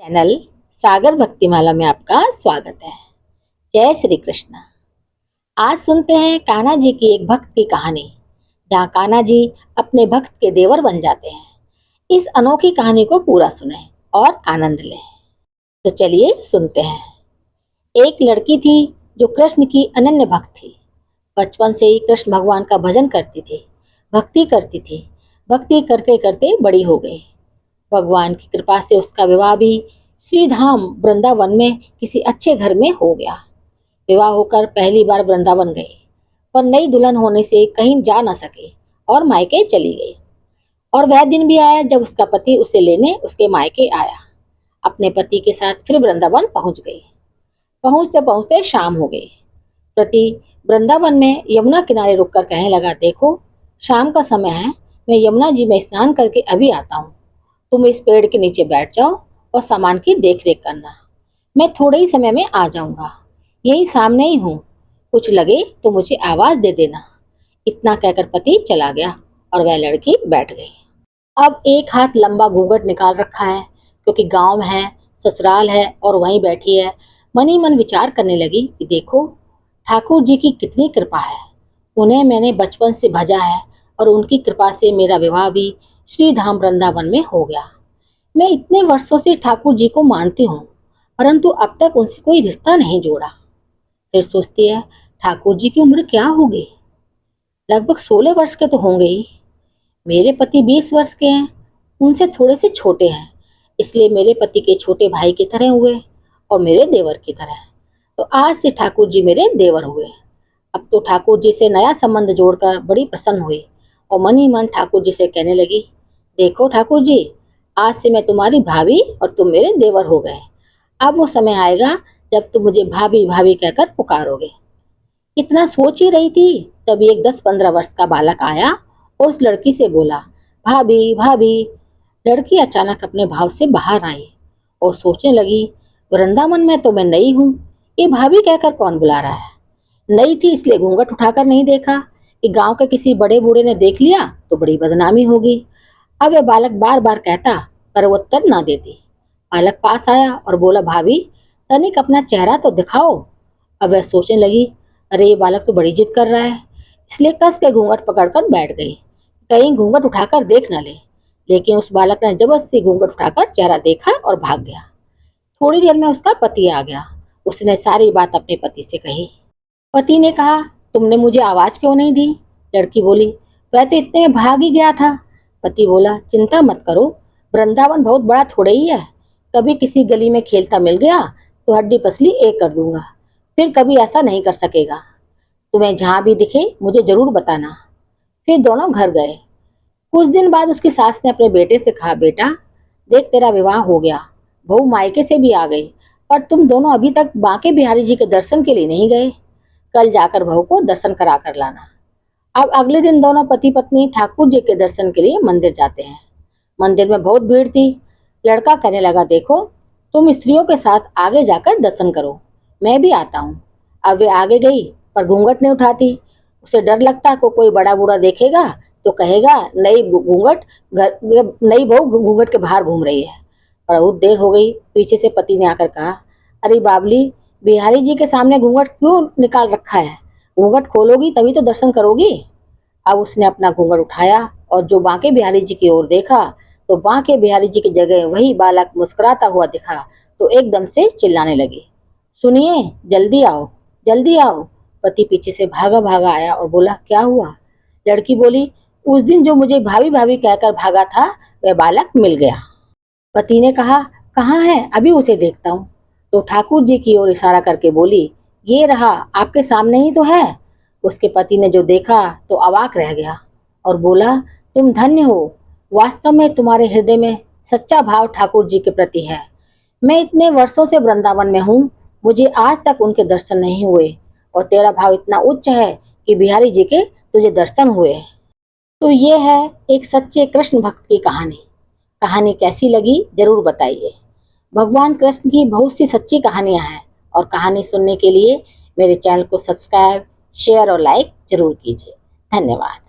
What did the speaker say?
Channel सागर भक्तिमाला में आपका स्वागत है। जय श्री कृष्ण। आज सुनते हैं कान्हा जी की एक भक्त की कहानी, जहाँ कान्हा जी अपने भक्त के देवर बन जाते हैं। इस अनोखी कहानी को पूरा सुने और आनंद लें। तो चलिए सुनते हैं। एक लड़की थी जो कृष्ण की अनन्य भक्त थी। बचपन से ही कृष्ण भगवान का भजन करती थी, भक्ति करती थी। भक्ति करते करते बड़ी हो गई। भगवान की कृपा से उसका विवाह भी श्री धाम वृंदावन में किसी अच्छे घर में हो गया। विवाह होकर पहली बार वृंदावन गई, पर नई दुल्हन होने से कहीं जा न सके और मायके चली गई। और वह दिन भी आया जब उसका पति उसे लेने उसके मायके आया। अपने पति के साथ फिर वृंदावन पहुंच गई। पहुंचते पहुंचते शाम हो गई। पति वृंदावन में यमुना किनारे रुककर कहने लगा, देखो शाम का समय है, मैं यमुना जी में स्नान करके अभी आता हूँ। तुम इस पेड़ के नीचे बैठ जाओ और सामान की देख रेख करना। मैं थोड़े ही समय में आ जाऊंगा, यही सामने ही हूँ। कुछ लगे तो मुझे आवाज दे देना। इतना कहकर पति चला गया और वह लड़की बैठ गई। अब एक हाथ लंबा घूंघट निकाल रखा है, क्योंकि गांव है, ससुराल है और वहीं बैठी है। मन ही मन विचार करने लगी कि देखो ठाकुर जी की कितनी कृपा है। उन्हें मैंने बचपन से भजा है और उनकी कृपा से मेरा विवाह भी श्री धाम वृंदावन में हो गया। मैं इतने वर्षों से ठाकुर जी को मानती हूँ, परंतु अब तक उनसे कोई रिश्ता नहीं जोड़ा। फिर सोचती है, ठाकुर जी की उम्र क्या होगी? लगभग 16 वर्ष के तो होंगे ही। मेरे पति 20 वर्ष के हैं, उनसे थोड़े से छोटे हैं, इसलिए मेरे पति के छोटे भाई की तरह हुए और मेरे देवर की तरह। तो आज से ठाकुर जी मेरे देवर हुए। अब तो ठाकुर जी से नया संबंध जोड़कर बड़ी प्रसन्न हुई और मन ही मन ठाकुर जी से कहने लगी, देखो ठाकुर जी, आज से मैं तुम्हारी भाभी और तुम मेरे देवर हो गए। अब वो समय आएगा जब तुम मुझे भाभी भाभी कहकर पुकारोगे। इतना सोच ही रही थी, तभी एक 10-15 वर्ष का बालक आया और उस लड़की से बोला, भाभी भाभी। लड़की अचानक अपने भाव से बाहर आई और सोचने लगी, वृंदावन में तो मैं नई हूँ, ये भाभी कहकर कौन बुला रहा है? नई थी इसलिए घूंघट उठाकर नहीं देखा कि गांव के किसी बड़े बूढ़े ने देख लिया तो बड़ी बदनामी होगी। अब वह बालक बार बार कहता, पर वो उत्तर ना देती। बालक पास आया और बोला, भाभी तनिक अपना चेहरा तो दिखाओ। अब वह सोचने लगी, अरे ये बालक तो बड़ी जिद कर रहा है, इसलिए कस के घूंघट पकड़कर बैठ गई, कहीं घूंघट उठाकर देख न ले। लेकिन उस बालक ने जबरदस्ती घूंघट उठाकर चेहरा देखा और भाग गया। थोड़ी देर में उसका पति आ गया। उसने सारी बात अपने पति से कही। पति ने कहा, तुमने मुझे आवाज क्यों नहीं दी? लड़की बोली, वह तो इतने में भाग ही गया था। पति बोला, चिंता मत करो, वृंदावन बहुत बड़ा थोड़े ही है। कभी किसी गली में खेलता मिल गया तो हड्डी पसली एक कर दूंगा, फिर कभी ऐसा नहीं कर सकेगा। तुम्हें जहाँ भी दिखे मुझे जरूर बताना। फिर दोनों घर गए। कुछ दिन बाद उसकी सास ने अपने बेटे से कहा, बेटा देख तेरा विवाह हो गया, बहू मायके से भी आ गई, पर तुम दोनों अभी तक बांके बिहारी जी के दर्शन के लिए नहीं गए। कल जाकर बहू को दर्शन करा कर लाना। अब अगले दिन दोनों पति पत्नी ठाकुर जी के दर्शन के लिए मंदिर जाते हैं। मंदिर में बहुत भीड़ थी। लड़का कहने लगा, देखो तुम स्त्रियों के साथ आगे जाकर दर्शन करो, मैं भी आता हूँ। अब वे आगे गई पर घूंघट नहीं उठाती। उसे डर लगता को कोई बड़ा बूढ़ा देखेगा तो कहेगा, नई बहू घूंघट के बाहर घूम रही है। बहुत देर हो गई। पीछे से पति ने आकर कहा, अरे बाबली, बिहारी जी के सामने घूंघट क्यों निकाल रखा है? घूंघट खोलोगी तभी तो दर्शन करोगी। अब उसने अपना घूंघट उठाया और जो बांके बिहारी जी की ओर देखा तो बांके बिहारी जी की जगह वही बालक मुस्कुराता हुआ दिखा तो एकदम से चिल्लाने लगी, सुनिए, जल्दी आओ जल्दी आओ। पति पीछे से भागा भागा आया और बोला, क्या हुआ? लड़की बोली, उस दिन जो मुझे भाभी भाभी कहकर भागा था वह बालक मिल गया। पति ने कहा, कहाँ है? अभी उसे देखता हूँ। तो ठाकुर जी की ओर इशारा करके बोली, ये रहा, आपके सामने ही तो है। उसके पति ने जो देखा तो अवाक रह गया और बोला, तुम धन्य हो, वास्तव में तुम्हारे हृदय में सच्चा भाव ठाकुर जी के प्रति है। मैं इतने वर्षों से वृंदावन में हूँ, मुझे आज तक उनके दर्शन नहीं हुए और तेरा भाव इतना उच्च है कि बिहारी जी के तुझे दर्शन हुए। तो ये है एक सच्चे कृष्ण भक्त की कहानी। कहानी कैसी लगी जरूर बताइए। भगवान कृष्ण की बहुत सी सच्ची कहानियां हैं और कहानी सुनने के लिए मेरे चैनल को सब्सक्राइब, शेयर और लाइक जरूर कीजिए। धन्यवाद।